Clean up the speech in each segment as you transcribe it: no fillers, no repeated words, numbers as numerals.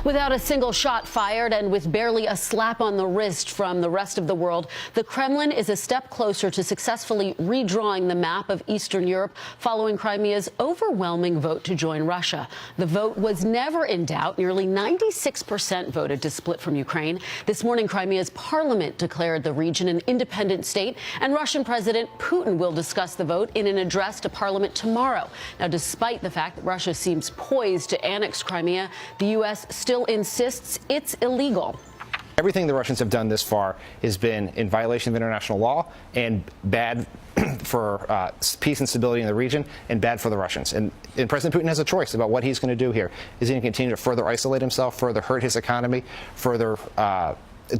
Without a single shot fired and with barely a slap on the wrist from the rest of the world, the Kremlin is a step closer to successfully redrawing the map of Eastern Europe following Crimea's overwhelming vote to join Russia. The vote was never in doubt. Nearly 96% voted to split from Ukraine. This morning, Crimea's parliament declared the region an independent state, and Russian President Putin will discuss the vote in an address to parliament tomorrow. Now, despite the fact that Russia seems poised to annex Crimea, the U.S. still insists it's illegal. Everything the Russians have done this far has been in violation of international law and bad for peace and stability in the region and bad for the Russians. And President Putin has a choice about what he's going to do here. Is he going to continue to further isolate himself, further hurt his economy, further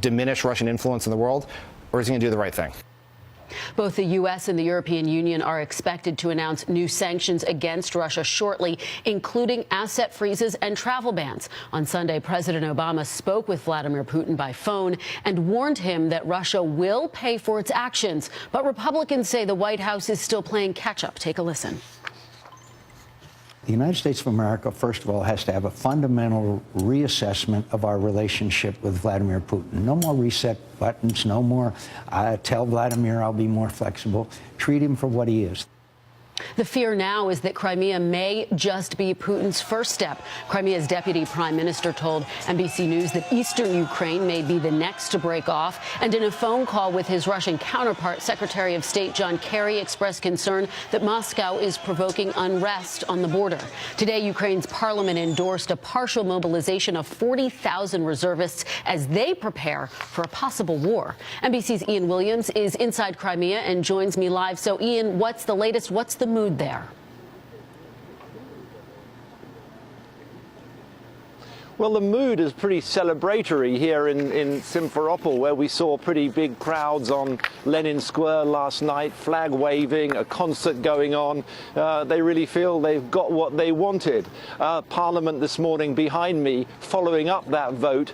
diminish Russian influence in the world, or is he going to do the right thing? Both the U.S. and the European Union are expected to announce new sanctions against Russia shortly, including asset freezes and travel bans. On Sunday, President Obama spoke with Vladimir Putin by phone and warned him that Russia will pay for its actions. But Republicans say the White House is still playing catch-up. Take a listen. The United States of America, first of all, has to have a fundamental reassessment of our relationship with Vladimir Putin. No more reset buttons, no more tell Vladimir I'll be more flexible. Treat him for what he is. The fear now is that Crimea may just be Putin's first step. Crimea's deputy prime minister told NBC News that eastern Ukraine may be the next to break off. And in a phone call with his Russian counterpart, Secretary of State John Kerry expressed concern that Moscow is provoking unrest on the border. Today, Ukraine's parliament endorsed a partial mobilization of 40,000 reservists as they prepare for a possible war. NBC's Ian Williams is inside Crimea and joins me live. So, Ian, what's the latest? What's the mood there? Well, the mood is pretty celebratory here in Simferopol, where we saw pretty big crowds on Lenin Square last night, flag waving, a concert going on. They really feel they've got what they wanted. Parliament this morning behind me following up that vote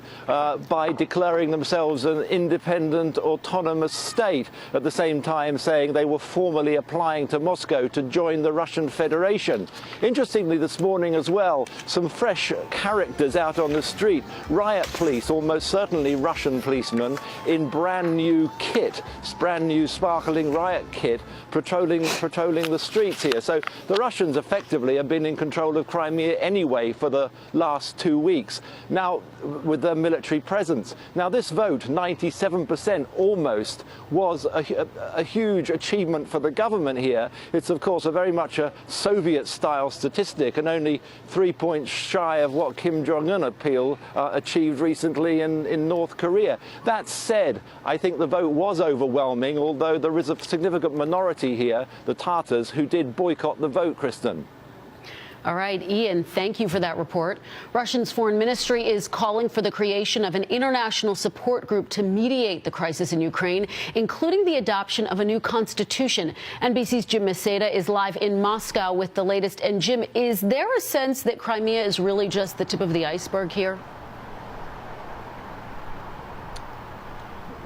by declaring themselves an independent, autonomous state, at the same time saying they were formally applying to Moscow to join the Russian Federation. Interestingly, this morning as well, some fresh characters out on the street. Riot police, almost certainly Russian policemen, in brand new kit, brand new sparkling riot kit, patrolling the streets here. So the Russians effectively have been in control of Crimea anyway for the last 2 weeks, now with their military presence. Now this vote, 97% almost, was a huge achievement for the government here. It's of course very much a Soviet-style statistic and only 3 points shy of what Kim Jong-un achieved recently in North Korea. That said, I think the vote was overwhelming, although there is a significant minority here, the Tatars, who did boycott the vote, Kristen. All right, Ian, thank you for that report. Russia's foreign ministry is calling for the creation of an international support group to mediate the crisis in Ukraine, including the adoption of a new constitution. NBC's Jim Maceda is live in Moscow with the latest. And Jim, is there a sense that Crimea is really just the tip of the iceberg here?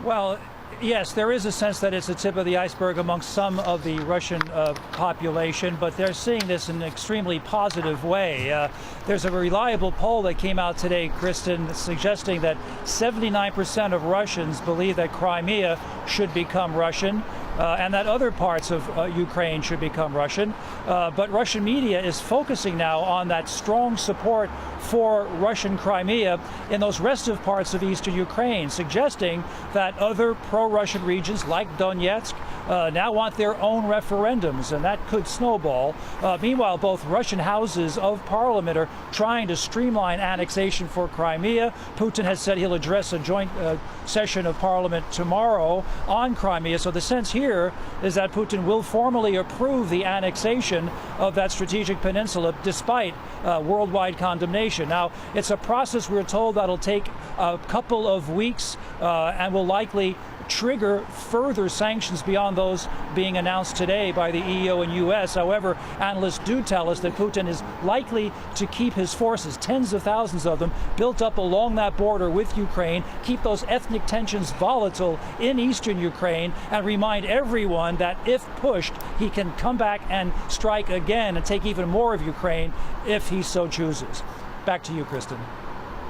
Well, yes, there is a sense that it's the tip of the iceberg among some of the Russian population, but they're seeing this in an extremely positive way. There's a reliable poll that came out today, Kristen, suggesting that 79% of Russians believe that Crimea should become Russian. And that other parts of Ukraine should become Russian. But Russian media is focusing now on that strong support for Russian Crimea in those restive parts of eastern Ukraine, suggesting that other pro-Russian regions like Donetsk now want their own referendums, and that could snowball. Meanwhile, both Russian houses of parliament are trying to streamline annexation for Crimea. Putin has said he'll address a joint session of parliament tomorrow on Crimea. So the sense here is that Putin will formally approve the annexation of that strategic peninsula despite worldwide condemnation. Now, it's a process, we're told, that'll take a couple of weeks and will likely trigger further sanctions beyond those being announced today by the EU and US. However, analysts do tell us that Putin is likely to keep his forces, tens of thousands of them, built up along that border with Ukraine, keep those ethnic tensions volatile in eastern Ukraine, and remind everyone that if pushed, he can come back and strike again and take even more of Ukraine if he so chooses. Back to you, Kristen.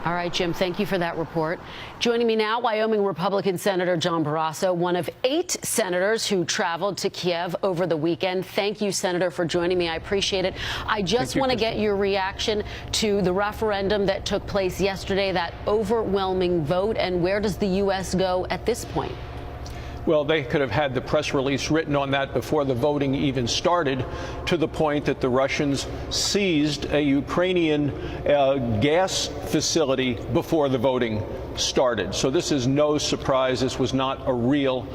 All right, Jim, thank you for that report. Joining me now, Wyoming Republican Senator John Barrasso, one of 8 senators who traveled to Kiev over the weekend. Thank you, Senator, for joining me. I appreciate it. I just want to get your reaction to the referendum that took place yesterday, that overwhelming vote, and where does the U.S. go at this point? Well, they could have had the press release written on that before the voting even started, to the point that the Russians seized a Ukrainian gas facility before the voting started. So this is no surprise. This was not a real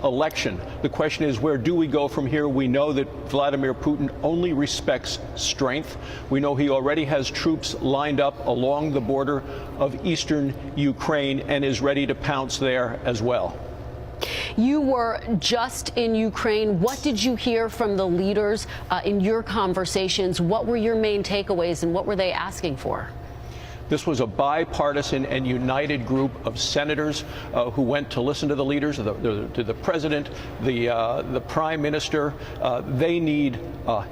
election. The question is, where do we go from here? We know that Vladimir Putin only respects strength. We know he already has troops lined up along the border of eastern Ukraine and is ready to pounce there as well. You were just in Ukraine. What did you hear from the leaders in your conversations? What were your main takeaways and what were they asking for? This was a bipartisan and united group of senators who went to listen to the leaders, to the president, the prime minister. They need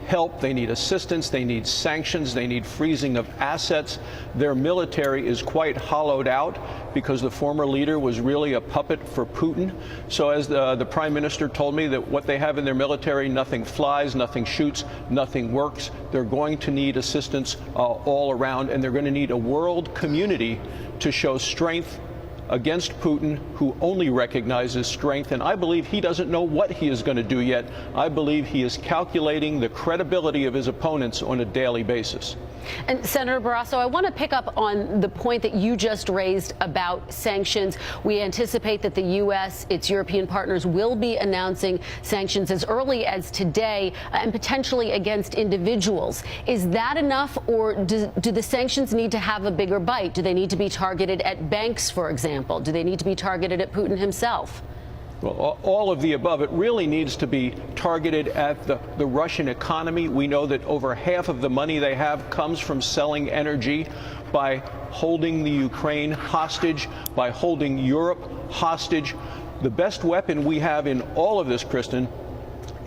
help. They need assistance. They need sanctions. They need freezing of assets. Their military is quite hollowed out because the former leader was really a puppet for Putin. So as the prime minister told me, that what they have in their military, nothing flies, nothing shoots, nothing works. They're going to need assistance all around, and they're going to need a world community to show strength against Putin, who only recognizes strength. And I believe he doesn't know what he is going to do yet. I believe he is calculating the credibility of his opponents on a daily basis. And Senator Barrasso, I want to pick up on the point that you just raised about sanctions. We anticipate that the U.S., its European partners, will be announcing sanctions as early as today and potentially against individuals. Is that enough, or do the sanctions need to have a bigger bite? Do they need to be targeted at banks, for example? Do they need to be targeted at Putin himself? Well, all of the above. It really needs to be targeted at the Russian economy. We know that over half of the money they have comes from selling energy. By holding the Ukraine hostage, by holding Europe hostage, the best weapon we have in all of this, Kristen,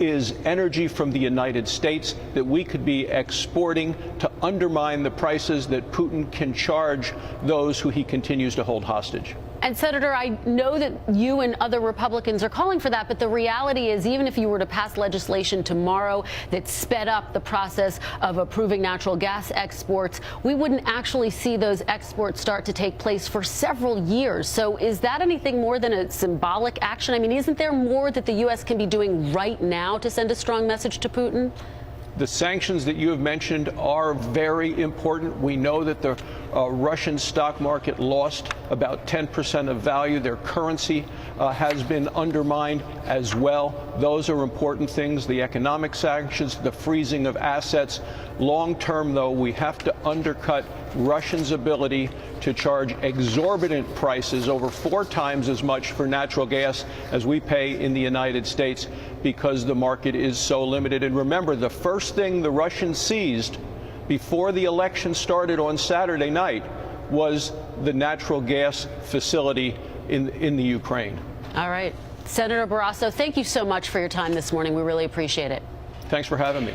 is energy from the United States that we could be exporting to undermine the prices that Putin can charge those who he continues to hold hostage. And Senator, I know that you and other Republicans are calling for that, but the reality is, even if you were to pass legislation tomorrow that sped up the process of approving natural gas exports, we wouldn't actually see those exports start to take place for several years. So is that anything more than a symbolic action? I mean, isn't there more that the U.S. can be doing right now to send a strong message to Putin? The sanctions that you have mentioned are very important. We know that the Russian stock market lost about 10% of value. Their currency has been undermined as well. Those are important things. The economic sanctions, the freezing of assets. Long term, though, we have to undercut Russia's ability to charge exorbitant prices, over 4 times as much for natural gas as we pay in the United States, because the market is so limited. And remember, the first thing the Russians seized before the election started on Saturday night was the natural gas facility in the Ukraine. All right. Senator Barrasso, thank you so much for your time this morning. We really appreciate it. Thanks for having me.